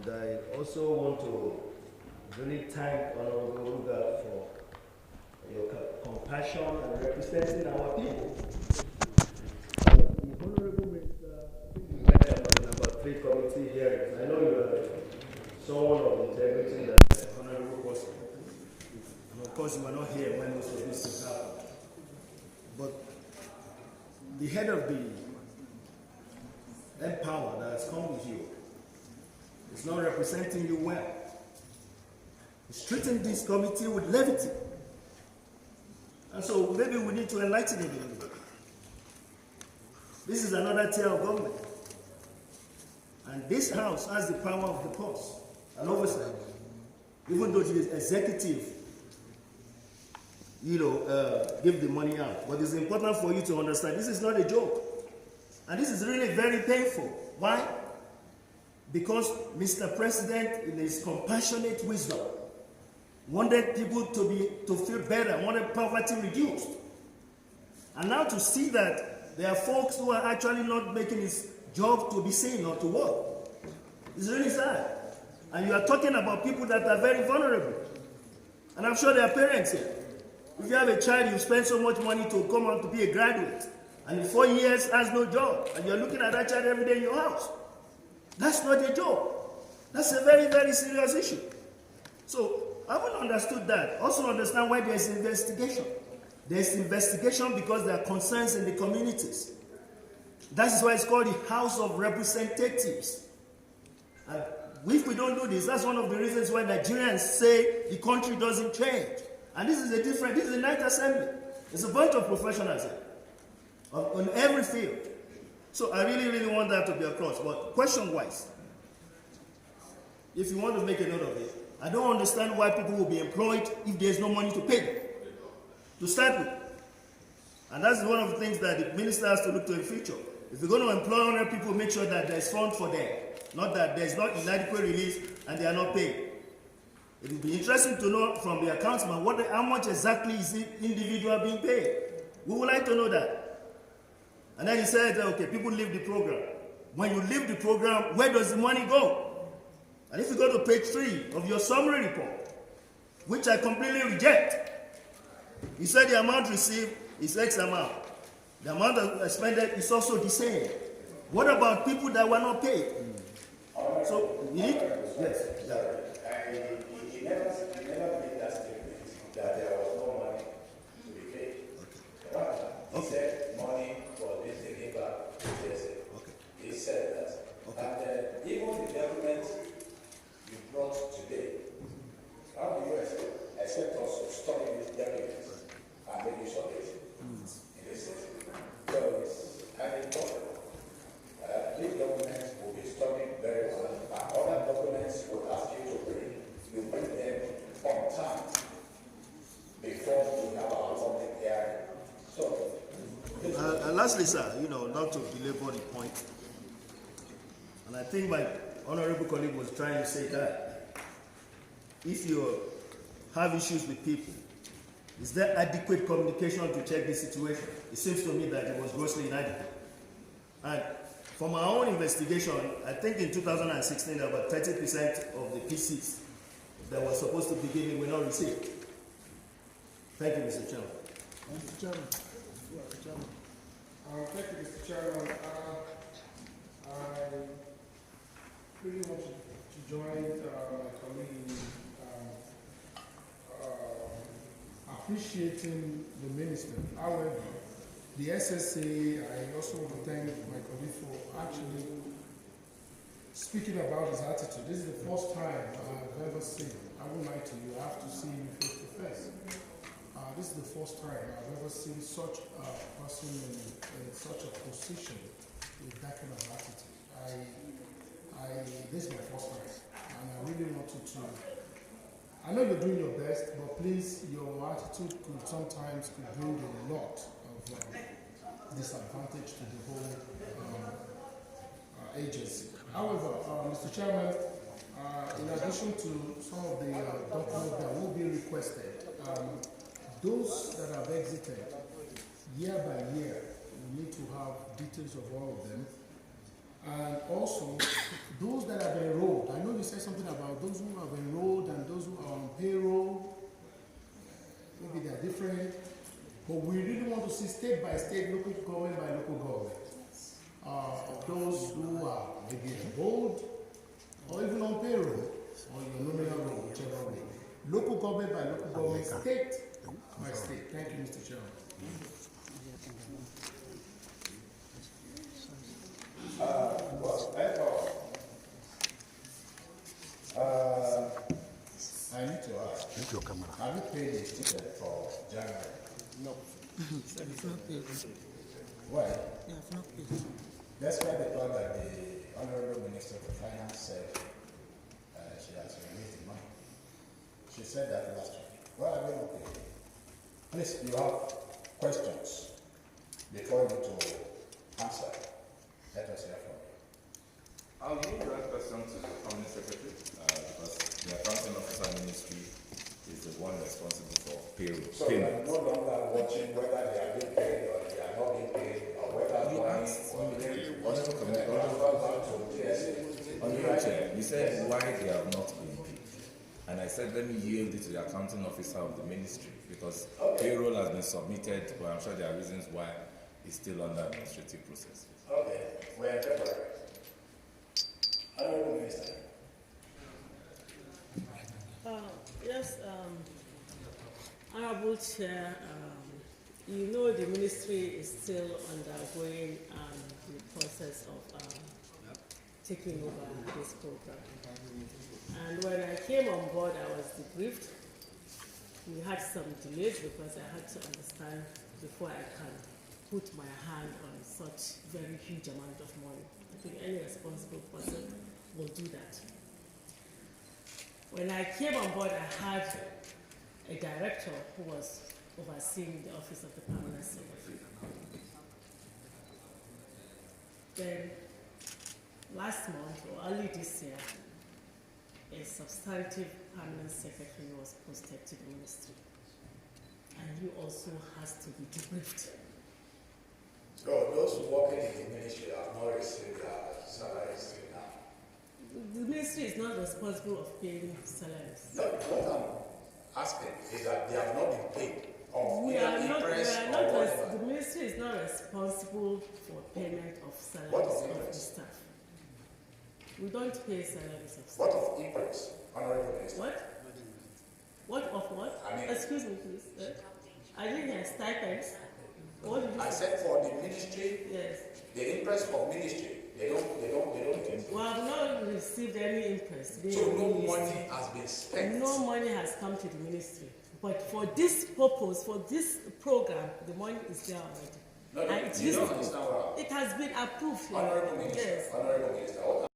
And I also want to really thank Honorable Ruga for your compassion and representing our people. The Honorable Minister, I think you met on number 3 committee hearings. I know you are someone of integrity that the Honorable person. And of course, you were not here when most of this things happened. But the head of the power that has come with you is not representing you well. He's treating this committee with levity. And so maybe we need to enlighten him a little bit. This is another tier of government. And this house has the power of the purse and oversight. Even though the executive, give the money out. But it's important for you to understand this is not a joke. And this is really very painful. Why? Because Mr. President, in his compassionate wisdom, wanted people to feel better, wanted poverty reduced. And now to see that there are folks who are actually not making his job to be seen or to work, it's really sad. And you are talking about people that are very vulnerable. And I'm sure there are parents here. If you have a child, you spend so much money to come out to be a graduate, and in 4 years has no job, and you're looking at that child every day in your house. That's not a joke. That's a very, very serious issue. So I haven't understood that. Also understand why there's investigation. There's investigation because there are concerns in the communities. That is why it's called the House of Representatives. And if we don't do this, that's one of the reasons why Nigerians say the country doesn't change. And this is this is the Ninth Assembly. It's a bunch of professionals here, on every field. So I really, really want that to be across. But question-wise, if you want to make a note of it, I don't understand why people will be employed if there's no money to pay them, to start with. And that's one of the things that the minister has to look to in the future. If you're going to employ 100 people, make sure that there's funds for them, not that there's not inadequate release and they are not paid. It will be interesting to know from the accountsman how much exactly is the individual being paid. We would like to know that. And then he said, okay, people leave the program. When you leave the program, where does the money go? And if you go to page 3 of your summary report, which I completely reject, he said the amount received is X amount. The amount that expended is also the same. What about people that were not paid? So, you need? Yes. He never made that statement that there was no money to be paid. He said money was being taken back to JSA. He said that. And even the document you brought today, how do you expect us to study this document and make use of it in this system? So it's highly possible. These documents will be studied very well, and other documents will ask you to bring. You bring them on time before we have our public hearing. So, and lastly, sir, not to belabor the point, and I think my honorable colleague was trying to say that if you have issues with people, is there adequate communication to check the situation? It seems to me that it was grossly inadequate. And from our own investigation, I think in 2016, about 30% of the PCs that were supposed to be given were not received. Thank you, Mr. Chairman. Mr. Chairman. Thank you, Mr. Chairman. I really want to join my colleague in appreciating the minister. However, the SSA, I also want to thank my colleague for actually speaking about his attitude. This is the first time I've ever seen, I won't lie to you, I have to see him face to face. This is the first time I've ever seen such a person in such a position with that kind of attitude. This is my first time, and I really want you to, I know you're doing your best, but please, your attitude could sometimes bring a lot of disadvantage to the whole agency. However, Mr. Chairman, in addition to some of the documents that will be requested, those that have exited year by year, we need to have details of all of them. And also, those that have enrolled, I know you said state by state, local government by local government. Those who are maybe enrolled or even on payroll or your nominal role, whichever way. Local government by local government, state by state. Thank you, Mr. Chairman. I need to ask, have you paid the ticket for January? No. It's not paid. Why? They have not paid. That's why the fact that the Honorable Minister of Finance said she has released the money. She said that last week. Well, I mean, okay. Please, you have questions before you to answer. Let us hear from you. I'll leave that question to the Permanent Secretary because the Accounting Officer Ministry is the one responsible for payroll. So you are no longer watching whether they are being paid or they are not being paid or whether You money asked was me, being Honorable Committee, Honorable Chair, you said why they have not been paid. And I said, let me yield it to the Accounting Officer of the Ministry because payroll has been submitted, but I'm sure there are reasons why it's still under administrative process. Okay, we're February. Honorable Minister. Yes, Honorable Chair, you know the ministry is still undergoing the process of taking over this program. And when I came on board, I was debriefed. We had some delays because I had to understand before I can put my hand on such very huge amount of money. I think any responsible person will do that. When I came on board, I had a director who was overseeing the office of the Permanent Secretary. Then, last month or early this year, a substantive Permanent Secretary was posted to the ministry. And he also has to be debriefed. So those working in the ministry have not received their salaries till now. The ministry is not responsible of paying salaries. No, what I'm asking is that they have not been paid. The ministry is not responsible for payment of salaries of the staff. We don't pay salaries of staff. What of interest, Honorable Minister? What? What of what? I mean- Excuse me, please. I didn't hear stipends. What did you I say? said for the ministry, Yes. the interest for ministry, they don't. We have not received any interest. So no money has been spent. No money has come to the ministry. But for this purpose, for this program, the money is there already. No, And you don't understand what it has been approved. Honorable Minister, Yes. Honorable Minister, what